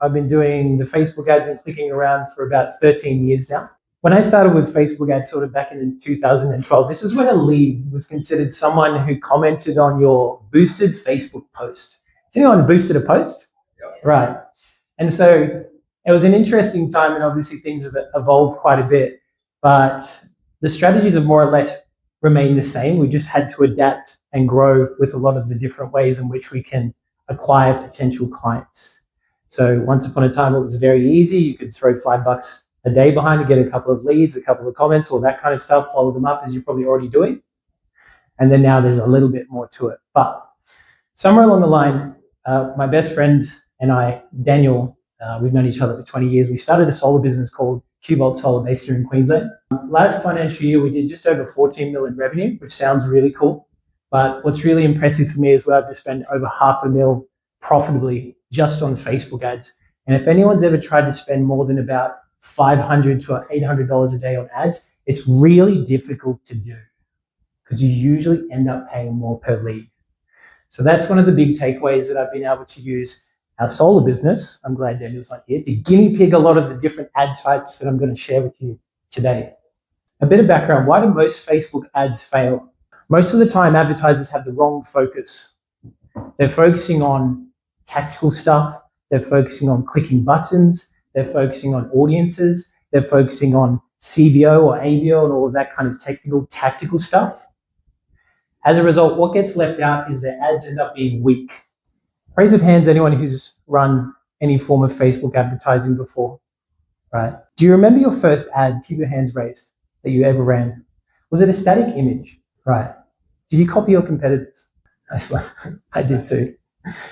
I've been doing the Facebook ads and clicking around for about 13 years now. When I started with Facebook ads sort of back in 2012, this is when a lead was considered someone who commented on your boosted Facebook post. Has anyone boosted a post? Yep. Right. And so it was an interesting time, and obviously things have evolved quite a bit, but the strategies have more or less remained the same. We just had to adapt and grow with a lot of the different ways in which we can acquire potential clients. So once upon a time, it was very easy. You could throw $5 a day behind to get a couple of leads, a couple of comments, all that kind of stuff, follow them up as you're probably already doing. And then now there's a little bit more to it. But somewhere along the line, my best friend and I, Daniel, we've known each other for 20 years. We started a solar business called Q-Volt Solar based here in Queensland. Last financial year, we did just over 14 million revenue, which sounds really cool. But what's really impressive for me is we have to spend over $500,000 profitably just on Facebook ads. And if anyone's ever tried to spend more than about $500 to $800 a day on ads, it's really difficult to do because you usually end up paying more per lead. So that's one of the big takeaways that I've been able to use our solar business, I'm glad Daniel's not here, to guinea pig a lot of the different ad types that I'm going to share with you today. A bit of background, why do most Facebook ads fail? Most of the time, advertisers have the wrong focus. They're focusing on tactical stuff, they're focusing on clicking buttons, they're focusing on audiences, they're focusing on CBO or ABO and all of that kind of technical, tactical stuff. As a result, what gets left out is their ads end up being weak. Raise of hands, anyone who's run any form of Facebook advertising before, right? Do you remember your first ad, keep your hands raised, that you ever ran? Was it a static image, right? Did you copy your competitors? I did too.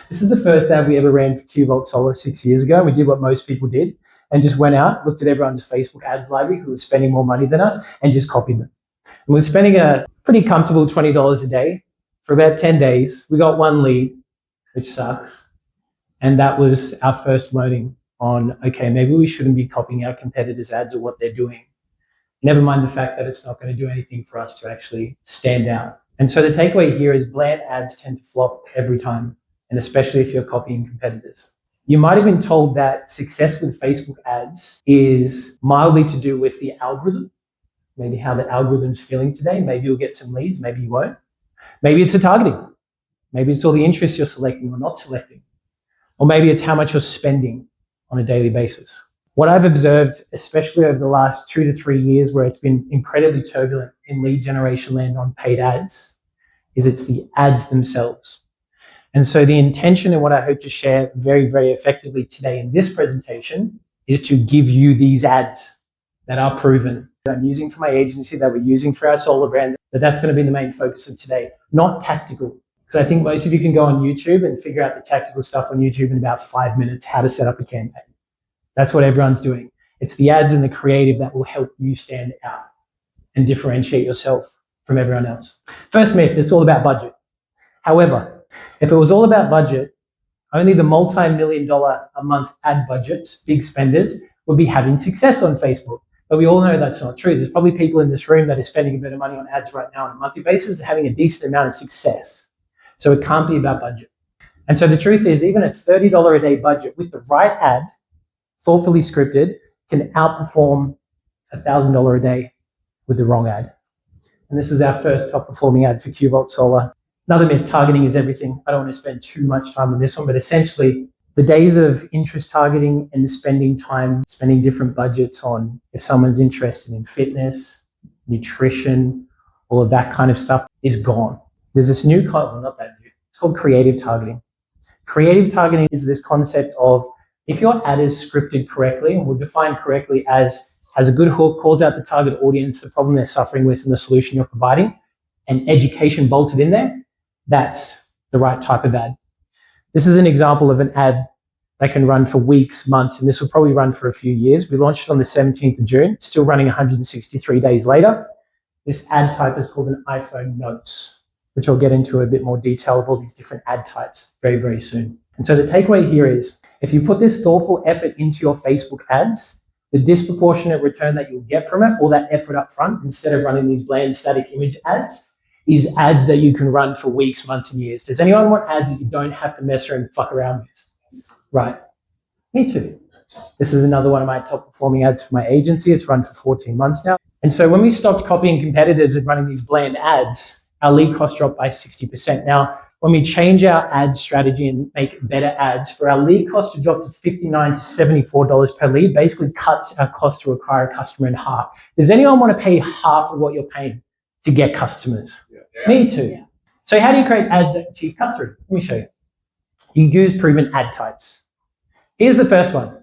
This is the first ad we ever ran for Q-Volt Solar 6 years ago. We did what most people did and just went out, looked at everyone's Facebook ads library who was spending more money than us and just copied them. And we were spending a pretty comfortable $20 a day for about 10 days. We got one lead, which sucks. And that was our first learning on, okay, maybe we shouldn't be copying our competitors' ads or what they're doing. Never mind the fact that it's not going to do anything for us to actually stand out. And so the takeaway here is bland ads tend to flop every time, and especially if you're copying competitors. You might have been told that success with Facebook ads is mildly to do with the algorithm, maybe how the algorithm's feeling today. Maybe you'll get some leads, maybe you won't. Maybe it's the targeting. Maybe it's all the interests you're selecting or not selecting. Or maybe it's how much you're spending on a daily basis. What I've observed, especially over the last 2 to 3 years where it's been incredibly turbulent in lead generation land on paid ads, is it's the ads themselves. And so the intention and what I hope to share very, very effectively today in this presentation is to give you these ads that are proven, that I'm using for my agency, that we're using for our solar brand, that's going to be the main focus of today, not tactical. Because I think most of you can go on YouTube and figure out the tactical stuff on YouTube in about 5 minutes, how to set up a campaign. That's what everyone's doing. It's the ads and the creative that will help you stand out and differentiate yourself from everyone else. First myth, it's all about budget. However, if it was all about budget, only the multi-million-dollar a month ad budgets, big spenders, would be having success on Facebook. But we all know that's not true. There's probably people in this room that are spending a bit of money on ads right now on a monthly basis and having a decent amount of success. So it can't be about budget. And so the truth is, even a $30 a day budget with the right ad, thoughtfully scripted, can outperform $1,000 a day with the wrong ad. And this is our first top performing ad for Q-Volt Solar. Another myth, targeting is everything. I don't want to spend too much time on this one, but essentially the days of interest targeting and spending time, spending different budgets on if someone's interested in fitness, nutrition, all of that kind of stuff is gone. There's this new, well, not that new, it's called creative targeting. Creative targeting is this concept of if your ad is scripted correctly, and we'll define correctly as has a good hook, calls out the target audience, the problem they're suffering with and the solution you're providing, and education bolted in there, that's the right type of ad. This is an example of an ad that can run for weeks, months, and this will probably run for a few years. We launched it on the 17th of June, still running 163 days later. This ad type is called an iPhone Notes, which I'll get into a bit more detail of all these different ad types very, very soon. And so the takeaway here is, if you put this thoughtful effort into your Facebook ads, the disproportionate return that you'll get from it, all that effort up front, instead of running these bland static image ads, is ads that you can run for weeks, months, and years. Does anyone want ads that you don't have to mess around and fuck around with? Right. Me too. This is another one of my top performing ads for my agency. It's run for 14 months now. And so when we stopped copying competitors and running these bland ads, our lead cost dropped by 60%. Now, when we change our ad strategy and make better ads, for our lead cost to drop to $59 to $74 per lead, basically cuts our cost to acquire a customer in half. Does anyone want to pay half of what you're paying to get customers? Yeah. Me too. Yeah. So how do you create ads that achieve cut-through? Let me show you. You use proven ad types. Here's the first one.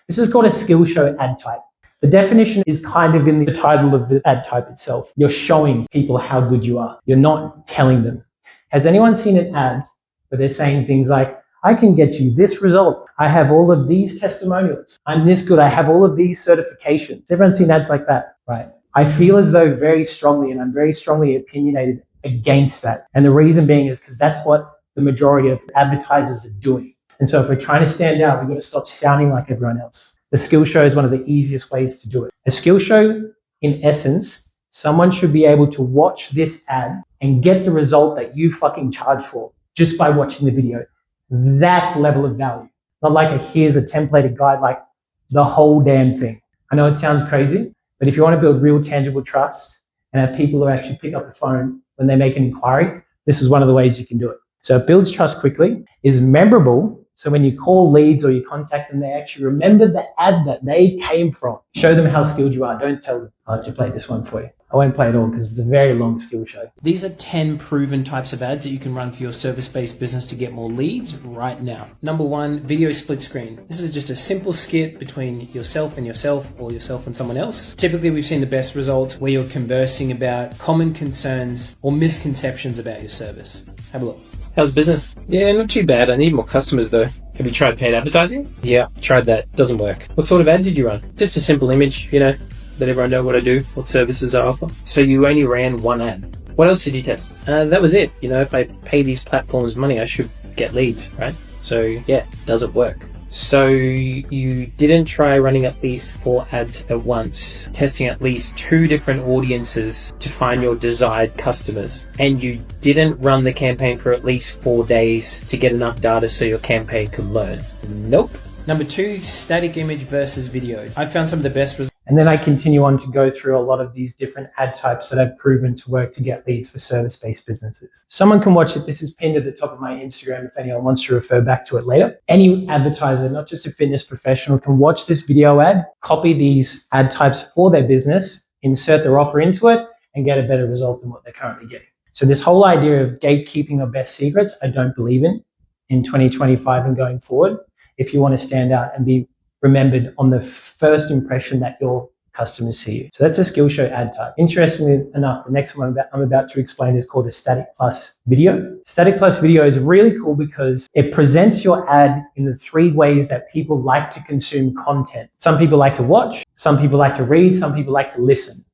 This is called a Skillshow ad type. The definition is kind of in the title of the ad type itself. You're showing people how good you are. You're not telling them. Has anyone seen an ad where they're saying things like, I can get you this result. I have all of these testimonials. I'm this good. I have all of these certifications. Everyone's seen ads like that, right? I feel as though very strongly, and I'm very strongly opinionated against that. And the reason being is because that's what the majority of advertisers are doing. And so if we're trying to stand out, we've got to stop sounding like everyone else. The Skillshow is one of the easiest ways to do it. A Skillshow, in essence, someone should be able to watch this ad and get the result that you fucking charge for just by watching the video. That level of value. Not like here's a templated guide, like the whole damn thing. I know it sounds crazy, but if you want to build real tangible trust and have people who actually pick up the phone when they make an inquiry, this is one of the ways you can do it. So it builds trust quickly, is memorable. So when you call leads or you contact them, they actually remember the ad that they came from. Show them how skilled you are. Don't tell them, I'll just play this one for you. I won't play it all because it's a very long skill show. These are 10 proven types of ads that you can run for your service-based business to get more leads right now. Number one, video split screen. This is just a simple skit between yourself and yourself or yourself and someone else. Typically, we've seen the best results where you're conversing about common concerns or misconceptions about your service. Have a look. How's business? Yeah, not too bad. I need more customers though. Have you tried paid advertising? Yeah, tried that. Doesn't work. What sort of ad did you run? Just a simple image, let everyone know what I do, what services I offer. So you only ran one ad. What else did you test? That was it. If I pay these platforms money, I should get leads, right? So yeah, does it work? So you didn't try running at least 4 ads at once, testing at least 2 different audiences to find your desired customers. And you didn't run the campaign for at least 4 days to get enough data so your campaign could learn. Nope. Number 2, static image versus video. I found some of the best results. And then I continue on to go through a lot of these different ad types that have proven to work to get leads for service-based businesses. Someone can watch it. This is pinned at the top of my Instagram if anyone wants to refer back to it later. Any advertiser, not just a fitness professional, can watch this video ad, copy these ad types for their business, insert their offer into it, and get a better result than what they're currently getting. So this whole idea of gatekeeping of best secrets, I don't believe in 2025 and going forward. If you want to stand out and be remembered on the first impression that your customers see you. So that's a Skillshow ad type. Interestingly enough, the next one I'm about to explain is called a static plus video. Static plus video is really cool because it presents your ad in the 3 ways that people like to consume content. Some people like to watch, some people like to read, some people like to listen.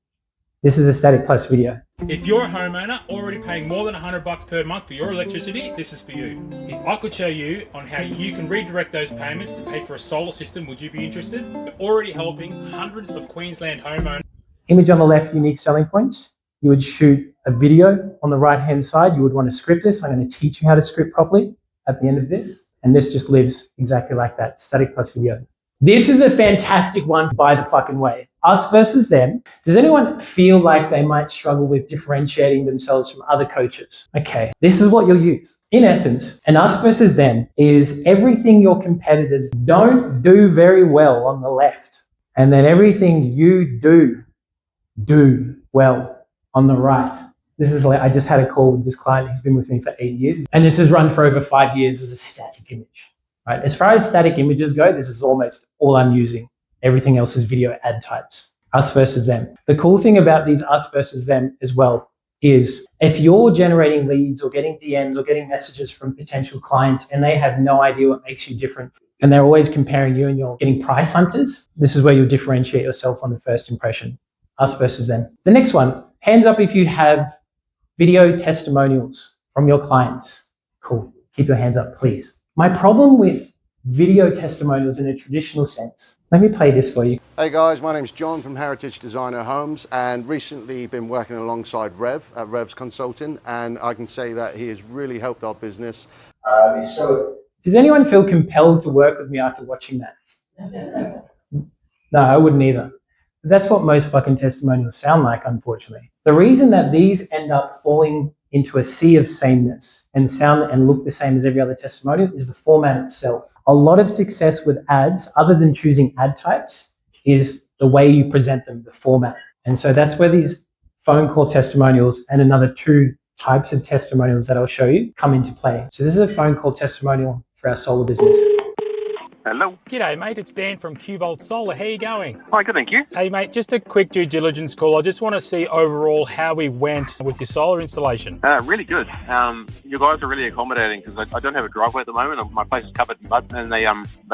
This is a static plus video. If you're a homeowner already paying more than $100 per month for your electricity, this is for you. If I could show you on how you can redirect those payments to pay for a solar system, would you be interested? We're already helping hundreds of Queensland homeowners. Image on the left, unique selling points. You would shoot a video on the right-hand side. You would want to script this. I'm going to teach you how to script properly at the end of this. And this just lives exactly like that, static plus video. This is a fantastic one, by the fucking way. Us versus them. Does anyone feel like they might struggle with differentiating themselves from other coaches? Okay, this is what you'll use. In essence, an us versus them is everything your competitors don't do very well on the left, and then everything you do well on the right. This is like, I just had a call with this client. He's been with me for 8 years, and this has run for over 5 years as a static image. Right. As far as static images go, this is almost all I'm using. Everything else is video ad types. Us versus them. The cool thing about these us versus them as well is if you're generating leads or getting DMs or getting messages from potential clients and they have no idea what makes you different and they're always comparing you and you're getting price hunters, this is where you'll differentiate yourself on the first impression. Us versus them. The next one, hands up if you have video testimonials from your clients. Cool. Keep your hands up, please. My problem with video testimonials in a traditional sense. Let me play this for you. Hey guys, my name's John from Heritage Designer Homes and recently been working alongside Rev at Rev's Consulting, and I can say that he has really helped our business. So Does anyone feel compelled to work with me after watching that? No, I wouldn't either. But that's what most fucking testimonials sound like, unfortunately. The reason that these end up falling into a sea of sameness and sound and look the same as every other testimonial is the format itself. A lot of success with ads, other than choosing ad types, is the way you present them, the format. And so that's where these phone call testimonials and another two types of testimonials that I'll show you come into play. So this is a phone call testimonial for our solar business. Hello. G'day, mate. It's Dan from Qbolt Solar. How you going? Hi, good, thank you. Hey, mate. Just a quick due diligence call. I just want to see overall how we went with your solar installation. Really good. You guys are really accommodating because I don't have a driveway at the moment. My place is covered in mud, and they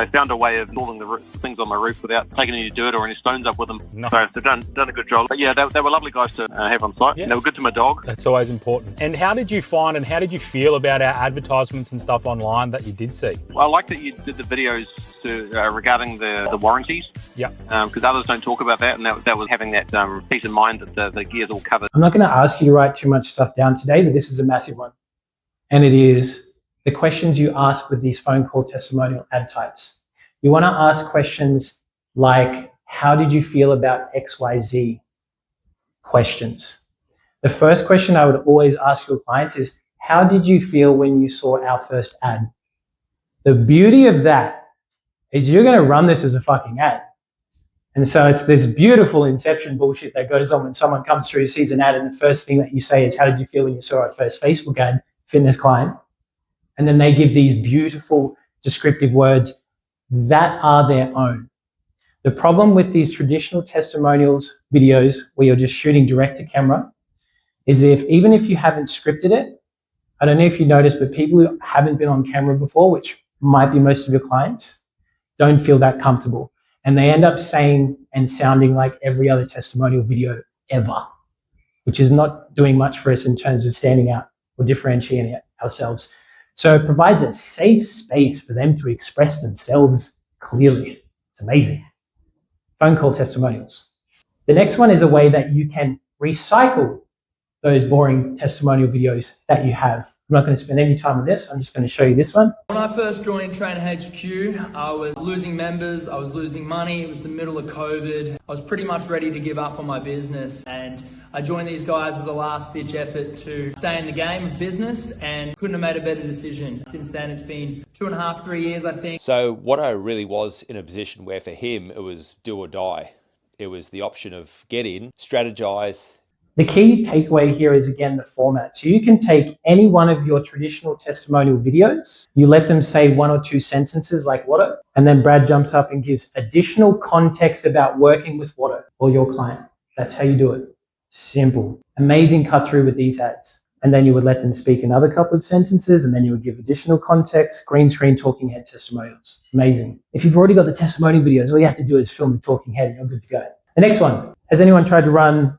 found a way of installing the things on my roof without taking any dirt or any stones up with them. Nice. So they've done a good job. But yeah, they were lovely guys to have on site. Yeah. They were good to my dog. That's always important. And how did you find and how did you feel about our advertisements and stuff online that you did see? I like that you did the videos regarding the warranties. Yeah. Because others don't talk about that, and that was having that peace of mind that the gear's all covered. I'm not going to ask you to write too much stuff down today, but this is a massive one. And it is the questions you ask with these phone call testimonial ad types. You want to ask questions like, how did you feel about XYZ questions? The first question I would always ask your clients is, how did you feel when you saw our first ad? The beauty of that is you're going to run this as a fucking ad. And so it's this beautiful inception bullshit that goes on when someone comes through, sees an ad, and the first thing that you say is, how did you feel when you saw our first Facebook ad, fitness client? And then they give these beautiful descriptive words that are their own. The problem with these traditional testimonials videos where you're just shooting direct to camera is even if you haven't scripted it, I don't know if you noticed, but people who haven't been on camera before, which might be most of your clients, don't feel that comfortable. And they end up saying and sounding like every other testimonial video ever, which is not doing much for us in terms of standing out or differentiating ourselves. So it provides a safe space for them to express themselves clearly. It's amazing. Phone call testimonials. The next one is a way that you can recycle those boring testimonial videos that you have. I'm not going to spend any time on this. I'm just going to show you this one. When I first joined Trainer HQ, I was losing members, I was losing money, it was the middle of COVID. I was pretty much ready to give up on my business, and I joined these guys as a last ditch effort to stay in the game of business, and couldn't have made a better decision. Since then it's been 2.5, 3 years, I think. So Watto really was in a position where for him it was do or die. It was the option of get in, strategize. The key takeaway here is, again, the format. So you can take any one of your traditional testimonial videos, you let them say one or two sentences like Watto, and then Brad jumps up and gives additional context about working with Watto or your client. That's how you do it. Simple. Amazing cut through with these ads. And then you would let them speak another couple of sentences, and then you would give additional context, green screen, talking head testimonials. Amazing. If you've already got the testimonial videos, all you have to do is film the talking head and you're good to go. The next one. Has anyone tried to run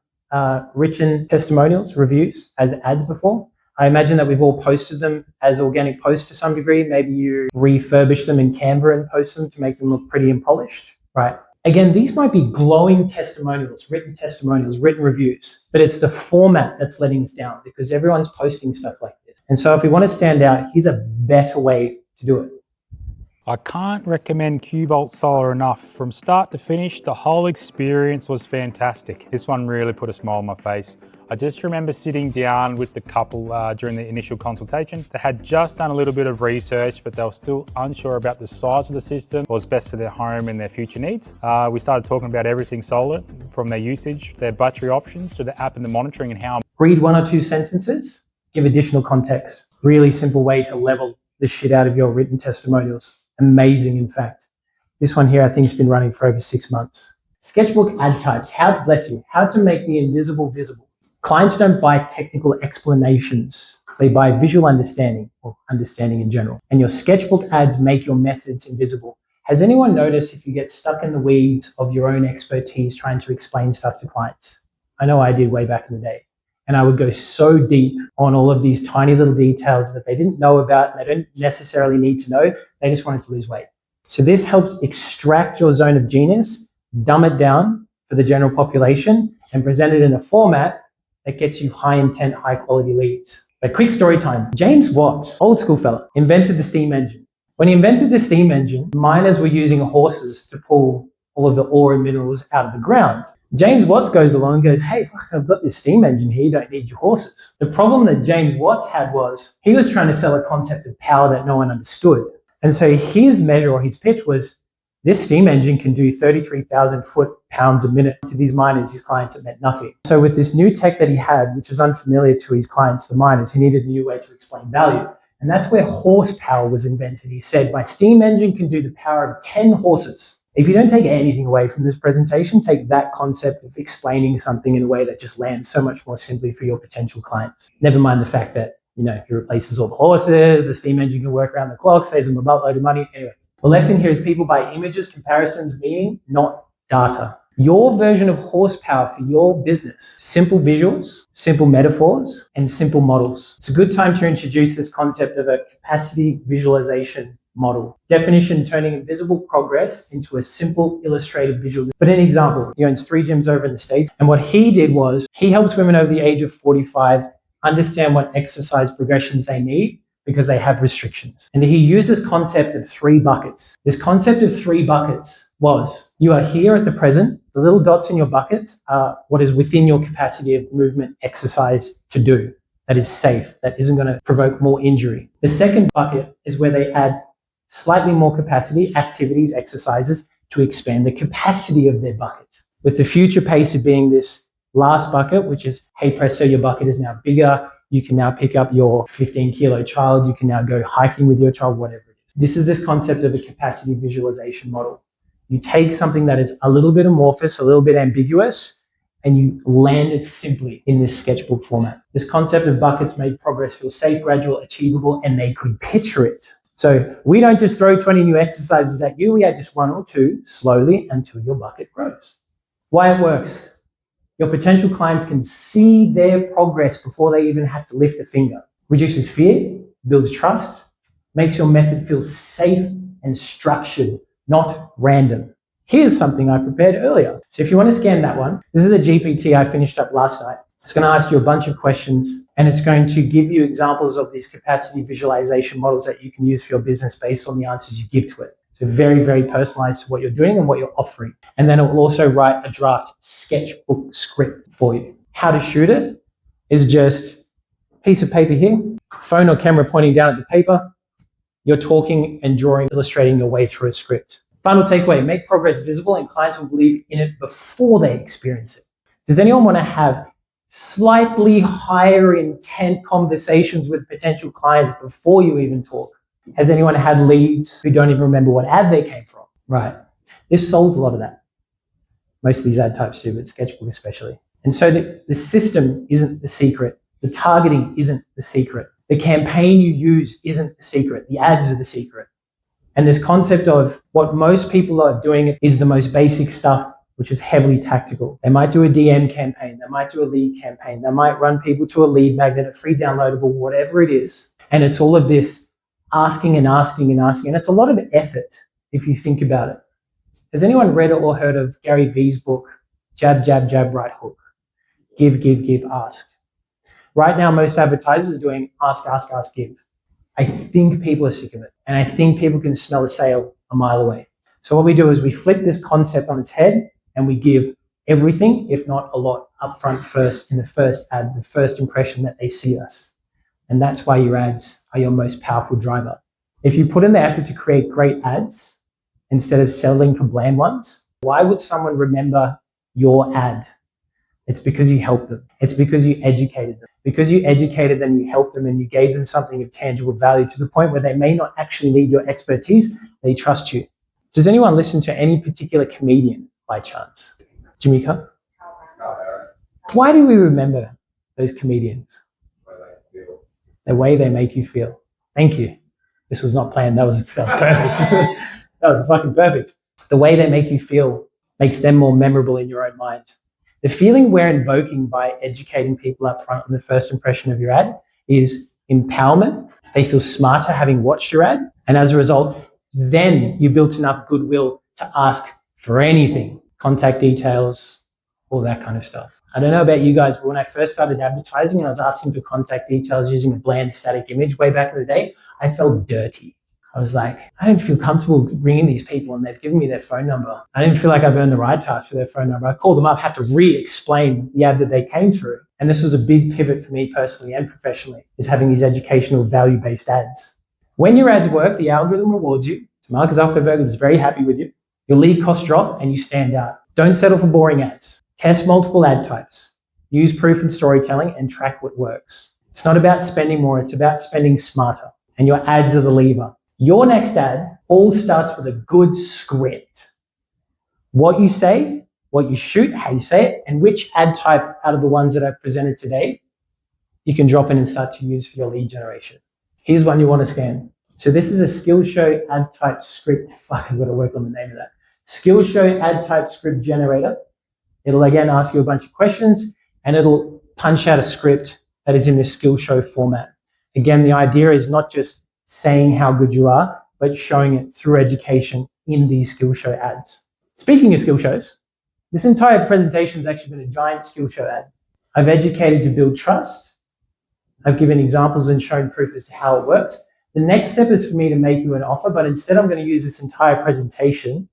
written testimonials, reviews as ads before? I imagine that we've all posted them as organic posts to some degree. Maybe you refurbish them in Canva and post them to make them look pretty and polished, right? Again, these might be glowing testimonials, written reviews, but it's the format that's letting us down because everyone's posting stuff like this. And so if we want to stand out, here's a better way to do it. I can't recommend Qbolt Solar enough. From start to finish, the whole experience was fantastic. This one really put a smile on my face. I just remember sitting down with the couple during the initial consultation. They had just done a little bit of research, but they were still unsure about the size of the system, what was best for their home and their future needs. We started talking about everything solar, from their usage, their battery options, to the app and the monitoring and how. Read one or two sentences, give additional context. Really simple way to level the shit out of your written testimonials. Amazing, in fact. This one here, I think, has been running for over 6 months. Sketchbook ad types, how to make the invisible visible. Clients don't buy technical explanations. They buy visual understanding, or understanding in general. And your Sketchbook ads make your methods invisible. Has anyone noticed if you get stuck in the weeds of your own expertise trying to explain stuff to clients? I know I did way back in the day. And I would go so deep on all of these tiny little details that they didn't know about and they don't necessarily need to know. They just wanted to lose weight. So this helps extract your zone of genius, dumb it down for the general population, and present it in a format that gets you high intent, high quality leads. But quick story time. James Watts, old school fella, invented the steam engine. When he invented the steam engine, miners were using horses to pull all of the ore and minerals out of the ground. James Watts goes along and goes, hey, look, I've got this steam engine here, you don't need your horses. The problem that James Watts had was he was trying to sell a concept of power that no one understood. And so his measure or his pitch was, this steam engine can do 33,000 foot-pounds a minute. To these miners, his clients, it meant nothing. So with this new tech that he had, which was unfamiliar to his clients, the miners, he needed a new way to explain value. And that's where horsepower was invented. He said, my steam engine can do the power of 10 horses. If you don't take anything away from this presentation, take that concept of explaining something in a way that just lands so much more simply for your potential clients. Never mind the fact that, he replaces all the horses, the steam engine can work around the clock, saves them a buttload of money. Anyway, the lesson here is people buy images, comparisons, meaning, not data. Your version of horsepower for your business, simple visuals, simple metaphors, and simple models. It's a good time to introduce this concept of a capacity visualization model. Definition, turning invisible progress into a simple illustrated visual. But an example, he owns 3 gyms over in the States. And what he did was he helps women over the age of 45 understand what exercise progressions they need because they have restrictions. And he used this concept of 3 buckets. This concept of 3 buckets was, you are here at the present. The little dots in your buckets are what is within your capacity of movement exercise to do. That is safe, that isn't going to provoke more injury. The second bucket is where they add slightly more capacity, activities, exercises to expand the capacity of their bucket. With the future pace of being this last bucket, which is, hey presto, your bucket is now bigger. You can now pick up your 15-kilo child. You can now go hiking with your child, whatever it is. This is this concept of a capacity visualization model. You take something that is a little bit amorphous, a little bit ambiguous, and you land it simply in this sketchbook format. This concept of buckets made progress feel safe, gradual, achievable, and they could picture it. So we don't just throw 20 new exercises at you. We add just 1 or 2 slowly until your bucket grows. Why it works. Your potential clients can see their progress before they even have to lift a finger. Reduces fear, builds trust, makes your method feel safe and structured, not random. Here's something I prepared earlier. So if you want to scan that one, this is a GPT I finished up last night. It's going to ask you a bunch of questions and it's going to give you examples of these capacity visualization models that you can use for your business based on the answers you give to it. So very, very personalized to what you're doing and what you're offering. And then it will also write a draft sketchbook script for you. How to shoot it is just a piece of paper here, phone or camera pointing down at the paper. You're talking and drawing, illustrating your way through a script. Final takeaway, make progress visible and clients will believe in it before they experience it. Does anyone want to have slightly higher intent conversations with potential clients before you even talk? Has anyone had leads who don't even remember what ad they came from? Right. This solves a lot of that. Most of these ad types do, but Sketchbook especially. And so the system isn't the secret. The targeting isn't the secret. The campaign you use isn't the secret. The ads are the secret. And this concept of what most people are doing is the most basic stuff, which is heavily tactical. They might do a DM campaign. They might do a lead campaign. They might run people to a lead magnet, a free downloadable, whatever it is. And it's all of this asking and asking and asking. And it's a lot of effort if you think about it. Has anyone read or heard of Gary Vee's book, Jab, Jab, Jab, Right Hook? Give, give, give, ask. Right now, most advertisers are doing ask, ask, ask, give. I think people are sick of it. And I think people can smell a sale a mile away. So what we do is we flip this concept on its head and we give everything, if not a lot, upfront first in the first ad, the first impression that they see us. And that's why your ads are your most powerful driver. If you put in the effort to create great ads instead of settling for bland ones, why would someone remember your ad? It's because you helped them. It's because you educated them. Because you educated them, you helped them, and you gave them something of tangible value to the point where they may not actually need your expertise, they trust you. Does anyone listen to any particular comedian by chance? Jamaica? Why do we remember those comedians? The way they make you feel. Thank you. This was not planned. That was perfect. That was fucking perfect. The way they make you feel makes them more memorable in your own mind. The feeling we're invoking by educating people up front on the first impression of your ad is empowerment. They feel smarter having watched your ad. And as a result, then you built enough goodwill to ask for anything, contact details, all that kind of stuff. I don't know about you guys, but when I first started advertising and I was asking for contact details using a bland static image way back in the day, I felt dirty. I was like, I didn't feel comfortable ringing these people and they've given me their phone number. I didn't feel like I've earned the right to ask for their phone number. I called them up, have to re-explain the ad that they came through. And this was a big pivot for me personally and professionally, is having these educational value-based ads. When your ads work, the algorithm rewards you. So Mark Zuckerberg was very happy with you. Your lead costs drop and you stand out. Don't settle for boring ads. Test multiple ad types. Use proof and storytelling and track what works. It's not about spending more, it's about spending smarter. And your ads are the lever. Your next ad all starts with a good script. What you say, what you shoot, how you say it, and which ad type out of the ones that I've presented today you can drop in and start to use for your lead generation. Here's one you want to scan. So this is a Skillshow ad type script. Fuck, I've got to work on the name of that. Skillshow ad type script generator. It'll again ask you a bunch of questions and it'll punch out a script that is in this Skillshow format. Again, the idea is not just saying how good you are, but showing it through education in these Skillshow ads. Speaking of Skillshows, this entire presentation has actually been a giant Skillshow ad. I've educated to build trust. I've given examples and shown proof as to how it works. The next step is for me to make you an offer, but instead I'm going to use this entire presentation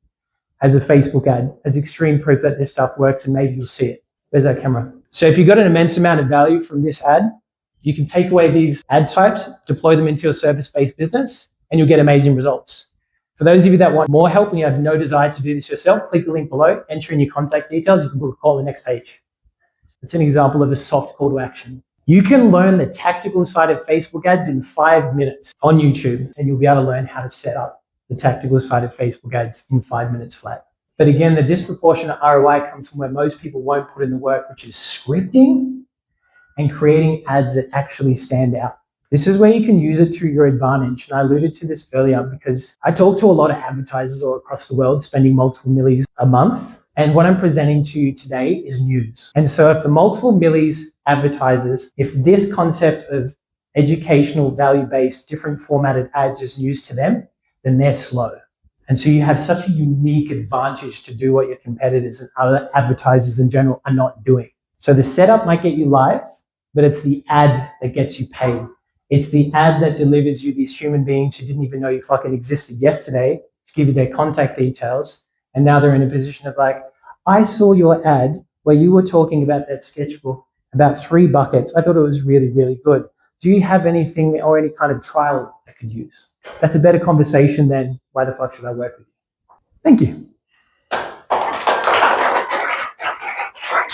as a Facebook ad, as extreme proof that this stuff works, and maybe you'll see it. Where's that camera? So if you got an immense amount of value from this ad, you can take away these ad types, deploy them into your service-based business, and you'll get amazing results. For those of you that want more help and you have no desire to do this yourself, click the link below, enter in your contact details, you can book a call on the next page. It's an example of a soft call to action. You can learn the tactical side of Facebook ads in 5 minutes on YouTube, and you'll be able to learn how to set up the tactical side of Facebook ads in 5 minutes flat. But again, the disproportionate ROI comes from where most people won't put in the work, which is scripting and creating ads that actually stand out. This is where you can use it to your advantage. And I alluded to this earlier because I talk to a lot of advertisers all across the world spending multiple millies a month. And what I'm presenting to you today is news. And so if the multiple millies advertisers, if this concept of educational, value-based, different formatted ads is news to them, then they're slow. And so you have such a unique advantage to do what your competitors and other advertisers in general are not doing. So the setup might get you live, but it's the ad that gets you paid. It's the ad that delivers you these human beings who didn't even know you fucking existed yesterday to give you their contact details. And now they're in a position of like, I saw your ad where you were talking about that sketchbook, about 3 buckets. I thought it was really, really good. Do you have anything or any kind of trial I could use? That's a better conversation than why the fuck should I work with you? Thank you.